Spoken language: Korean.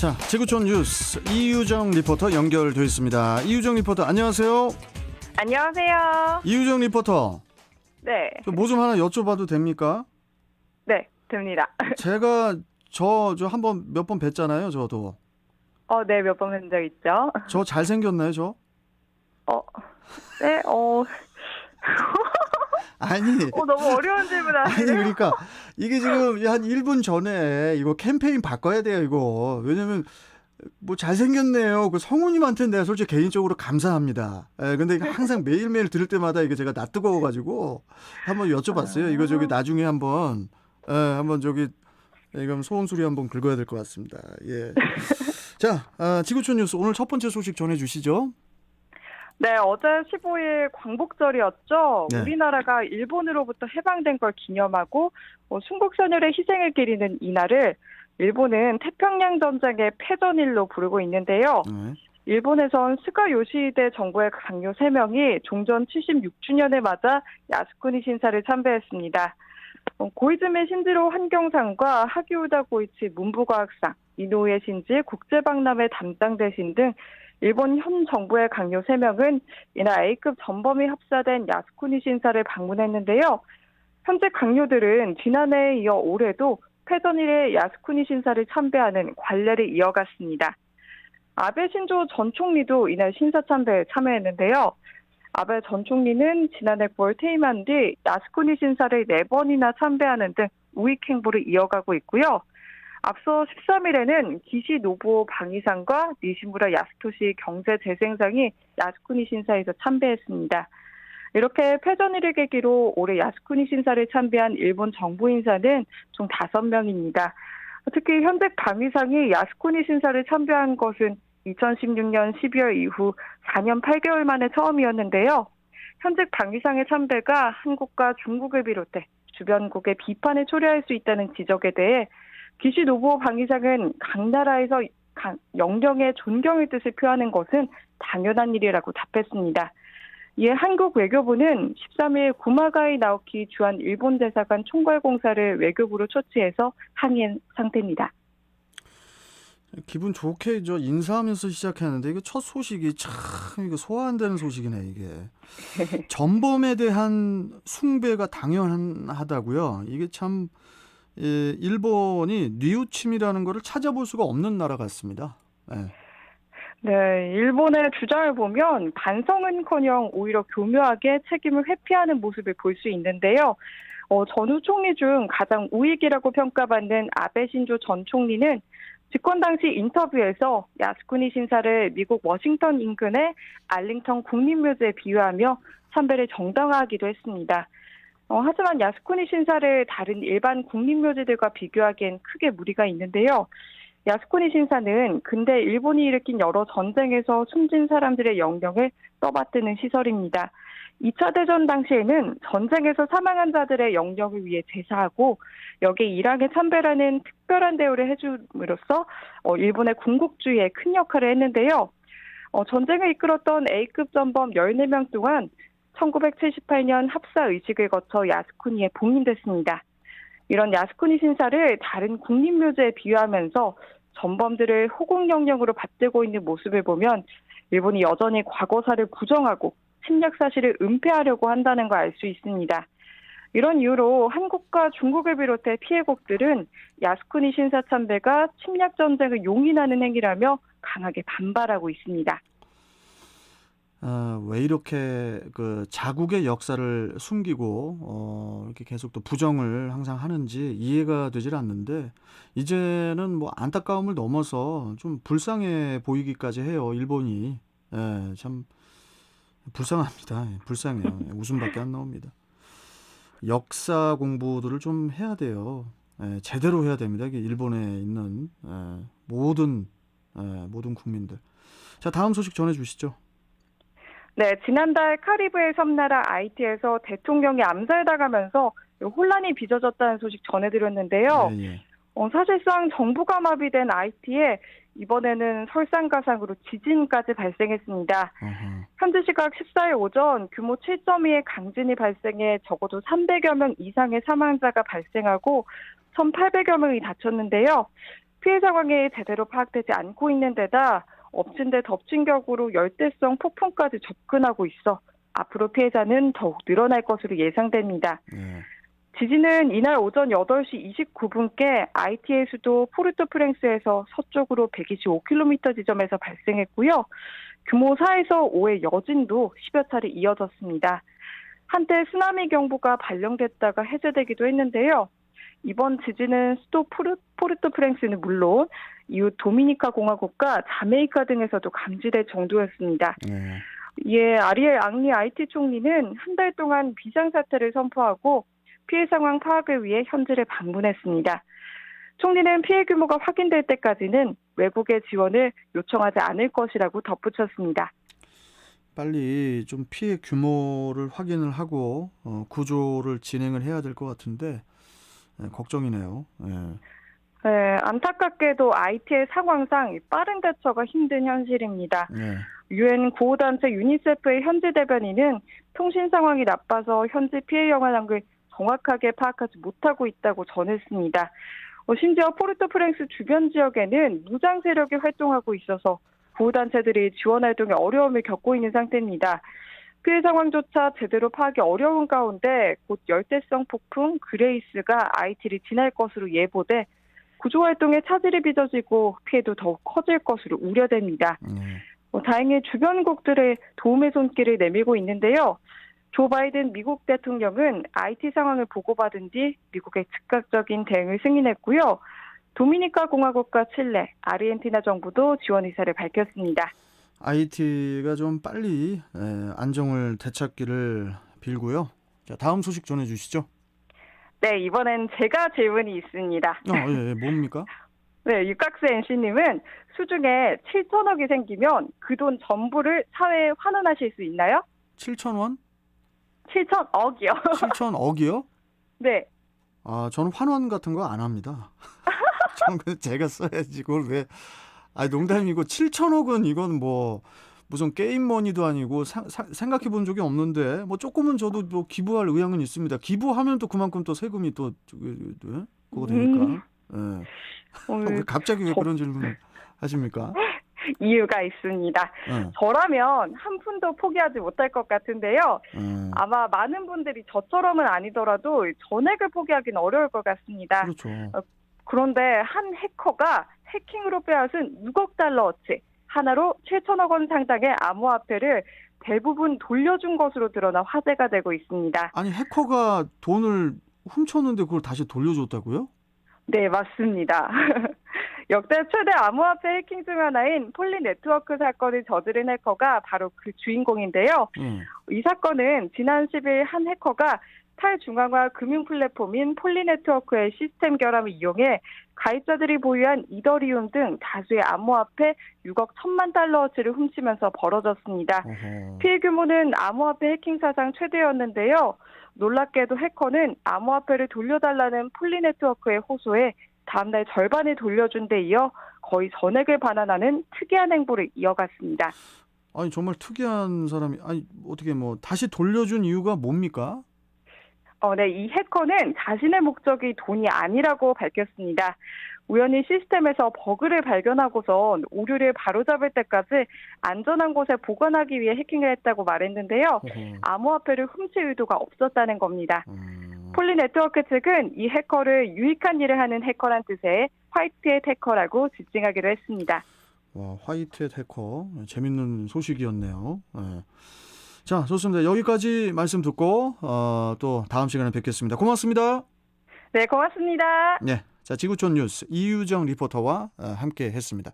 자, 지구촌 뉴스 이유정 리포터 연결돼 있습니다. 이유정 리포터 안녕하세요. 안녕하세요. 이유정 리포터. 네. 뭐 좀 하나 여쭤봐도 됩니까? 네, 됩니다. 제가 저 한번 몇 번 뵀잖아요, 저도. 네, 몇 번 뵌 적 있죠. 저 잘생겼나요, 저? 네, 아니. 너무 어려운 질문 아니, 하시네요. 그러니까 이게 지금 한 1분 전에 이거 캠페인 바꿔야 돼요, 이거. 왜냐면 뭐 잘생겼네요. 그 성우님한테는 내가 솔직히 개인적으로 감사합니다. 근데 항상 매일매일 들을 때마다 이게 제가 낯뜨거워가지고 한번 여쭤봤어요. 이거 저기 나중에 한번 이건 소원수리 한번 긁어야 될 것 같습니다. 예. 자, 지구촌 뉴스 오늘 첫 번째 소식 전해주시죠. 네, 어제 15일 광복절이었죠. 네. 우리나라가 일본으로부터 해방된 걸 기념하고 순국선열의 희생을 기리는 이날을 일본은 태평양 전쟁의 패전일로 부르고 있는데요. 네. 일본에선 스가 요시히데 정부의 강요 3명이 종전 76주년을 맞아 야스쿠니 신사를 참배했습니다. 고이즈미 신지로 환경상과 하기우다 고이치 문부과학상, 이노우에 신지 국제박람회 담당 대신 등 일본 현 정부의 강요 3명은 이날 A급 전범이 합사된 야스쿠니 신사를 방문했는데요. 현재 강요들은 지난해에 이어 올해도 패전일에 야스쿠니 신사를 참배하는 관례를 이어갔습니다. 아베 신조 전 총리도 이날 신사 참배에 참여했는데요. 아베 전 총리는 지난해 9월 퇴임한 뒤 야스쿠니 신사를 4번이나 참배하는 등 우익 행보를 이어가고 있고요. 앞서 13일에는 기시 노부오 방위상과 니시무라 야스토시 경제재생상이 야스쿠니 신사에서 참배했습니다. 이렇게 패전일을 계기로 올해 야스쿠니 신사를 참배한 일본 정부 인사는 총 5명입니다. 특히 현직 방위상이 야스쿠니 신사를 참배한 것은 2016년 12월 이후 4년 8개월 만에 처음이었는데요. 현직 방위상의 참배가 한국과 중국을 비롯해 주변국의 비판을 초래할 수 있다는 지적에 대해 기시 노부오 방위상은 각 나라에서 영령의 존경의 뜻을 표하는 것은 당연한 일이라고 답했습니다. 이에 한국 외교부는 13일 구마가이 나오키 주한 일본 대사관 총괄공사를 외교부로 초치해서 항의한 상태입니다. 기분 좋게 인사하면서 시작했는데 이거 첫 소식이 참 이거 소화 안 되는 소식이네 이게. 전범에 대한 숭배가 당연하다고요. 이게 참 일본이 뉘우침이라는 거를 찾아볼 수가 없는 나라 같습니다. 네. 네, 일본의 주장을 보면 반성은커녕 오히려 교묘하게 책임을 회피하는 모습을 볼 수 있는데요. 전후 총리 중 가장 우익이라고 평가받는 아베 신조 전 총리는 집권 당시 인터뷰에서 야스쿠니 신사를 미국 워싱턴 인근의 알링턴 국립묘지에 비유하며 참배를 정당화하기도 했습니다. 하지만 야스쿠니 신사를 다른 일반 국립묘지들과 비교하기엔 크게 무리가 있는데요. 야스쿠니 신사는 근대 일본이 일으킨 여러 전쟁에서 숨진 사람들의 영령을 떠받드는 시설입니다. 2차 대전 당시에는 전쟁에서 사망한 자들의 영령을 위해 제사하고 여기에 일항에 참배라는 특별한 대우를 해줌으로써 일본의 군국주의에 큰 역할을 했는데요. 전쟁을 이끌었던 A급 전범 14명 동안 1978년 합사 의식을 거쳐 야스쿠니에 봉인됐습니다. 이런 야스쿠니 신사를 다른 국립묘지에 비유하면서 전범들을 호국영령으로 받들고 있는 모습을 보면 일본이 여전히 과거사를 부정하고 침략 사실을 은폐하려고 한다는 걸 알 수 있습니다. 이런 이유로 한국과 중국을 비롯해 피해국들은 야스쿠니 신사 참배가 침략 전쟁을 용인하는 행위라며 강하게 반발하고 있습니다. 왜 이렇게 그 자국의 역사를 숨기고 이렇게 계속 또 부정을 항상 하는지 이해가 되질 않는데 이제는 뭐 안타까움을 넘어서 좀 불쌍해 보이기까지 해요. 일본이. 참 불쌍합니다. 불쌍해요. 웃음밖에 안 나옵니다. 역사 공부들을 좀 해야 돼요. 제대로 해야 됩니다. 이게 일본에 있는 모든 국민들. 자, 다음 소식 전해주시죠. 네, 지난달 카리브해 섬나라 아이티에서 대통령이 암살당하면서 혼란이 빚어졌다는 소식 전해드렸는데요. 예. 사실상 정부가 마비된 아이티에 이번에는 설상가상으로 지진까지 발생했습니다. 현지 시각 14일 오전 규모 7.2의 강진이 발생해 적어도 300여 명 이상의 사망자가 발생하고 1,800여 명이 다쳤는데요. 피해 상황이 제대로 파악되지 않고 있는 데다 엎친 데 덮친 격으로 열대성 폭풍까지 접근하고 있어 앞으로 피해자는 더욱 늘어날 것으로 예상됩니다. 네. 지진은 이날 오전 8시 29분께 아이티의 수도 포르토프랭스에서 서쪽으로 125km 지점에서 발생했고요. 규모 4에서 5의 여진도 10여 차례 이어졌습니다. 한때 쓰나미 경보가 발령됐다가 해제되기도 했는데요. 이번 지진은 수도 포르토프랭스는 물론 이웃 도미니카 공화국과 자메이카 등에서도 감지될 정도였습니다. 네. 이에 아리엘 앙리 IT 총리는 한 달 동안 비상사태를 선포하고 피해 상황 파악을 위해 현지를 방문했습니다. 총리는 피해 규모가 확인될 때까지는 외국의 지원을 요청하지 않을 것이라고 덧붙였습니다. 빨리 좀 피해 규모를 확인을 하고 구조를 진행을 해야 될 것 같은데 걱정이네요. 네. 네, 안타깝게도 IT의 상황상 빠른 대처가 힘든 현실입니다. 네. 유엔 구호단체 유니세프의 현지 대변인은 통신 상황이 나빠서 현지 피해 영향을 정확하게 파악하지 못하고 있다고 전했습니다. 심지어 포르토프랭스 주변 지역에는 무장 세력이 활동하고 있어서 구호단체들이 지원 활동에 어려움을 겪고 있는 상태입니다. 피해 상황조차 제대로 파악이 어려운 가운데 곧 열대성 폭풍 그레이스가 IT를 지날 것으로 예보돼 구조활동에 차질이 빚어지고 피해도 더욱 커질 것으로 우려됩니다. 다행히 주변국들의 도움의 손길을 내밀고 있는데요. 조 바이든 미국 대통령은 IT 상황을 보고받은 뒤 미국의 즉각적인 대응을 승인했고요. 도미니카 공화국과 칠레, 아르헨티나 정부도 지원 의사를 밝혔습니다. IT가 좀 빨리 안정을 되찾기를 빌고요. 자, 다음 소식 전해주시죠. 네, 이번엔 제가 질문이 있습니다. 예, 뭡니까? 네, 육각수 NC님은 수중에 7천억이 생기면 그 돈 전부를 사회에 환원하실 수 있나요? 7,000원? 7천억이요. 7,000억이요? 네. 저는 환원 같은 거 안 합니다. 저는 그냥 제가 써야지 그걸 왜? 농담이고 7,000억은 이건 뭐 무슨 게임 머니도 아니고 생각해 본 적이 없는데 뭐 조금은 저도 뭐 기부할 의향은 있습니다. 기부하면 또 그만큼 또 세금이 또 그거 되니까. 왜 갑자기 왜 그런 질문을 하십니까? 이유가 있습니다. 저라면 한 푼도 포기하지 못할 것 같은데요. 아마 많은 분들이 저처럼은 아니더라도 전액을 포기하기는 어려울 것 같습니다. 그렇죠. 그런데 한 해커가 해킹으로 빼앗은 6억 달러어치 하나로 7천억 원 상당의 암호화폐를 대부분 돌려준 것으로 드러나 화제가 되고 있습니다. 아니 해커가 돈을 훔쳤는데 그걸 다시 돌려줬다고요? 네, 맞습니다. 역대 최대 암호화폐 해킹 중 하나인 폴리 네트워크 사건을 저지른 해커가 바로 그 주인공인데요. 이 사건은 지난 10일 한 해커가 탈중앙화 금융 플랫폼인 폴리 네트워크의 시스템 결함을 이용해 가입자들이 보유한 이더리움 등 다수의 암호화폐 6억 1천만 달러어치를 훔치면서 벌어졌습니다. 피해 규모는 암호화폐 해킹 사상 최대였는데요. 놀랍게도 해커는 암호화폐를 돌려달라는 폴리 네트워크의 호소에 다음날 절반을 돌려준 데 이어 거의 전액을 반환하는 특이한 행보를 이어갔습니다. 아니 정말 특이한 사람이 어떻게 뭐 다시 돌려준 이유가 뭡니까? 네, 이 해커는 자신의 목적이 돈이 아니라고 밝혔습니다. 우연히 시스템에서 버그를 발견하고선 오류를 바로잡을 때까지 안전한 곳에 보관하기 위해 해킹을 했다고 말했는데요. 암호화폐를 훔칠 의도가 없었다는 겁니다. 폴리 네트워크 측은 이 해커를 유익한 일을 하는 해커란 뜻의 화이트햇 해커라고 지칭하기로 했습니다. 와, 화이트햇 해커. 재밌는 소식이었네요. 자, 좋습니다. 여기까지 말씀 듣고 또 다음 시간에 뵙겠습니다. 고맙습니다. 네, 고맙습니다. 네, 자 지구촌 뉴스 이유정 리포터와 함께 했습니다.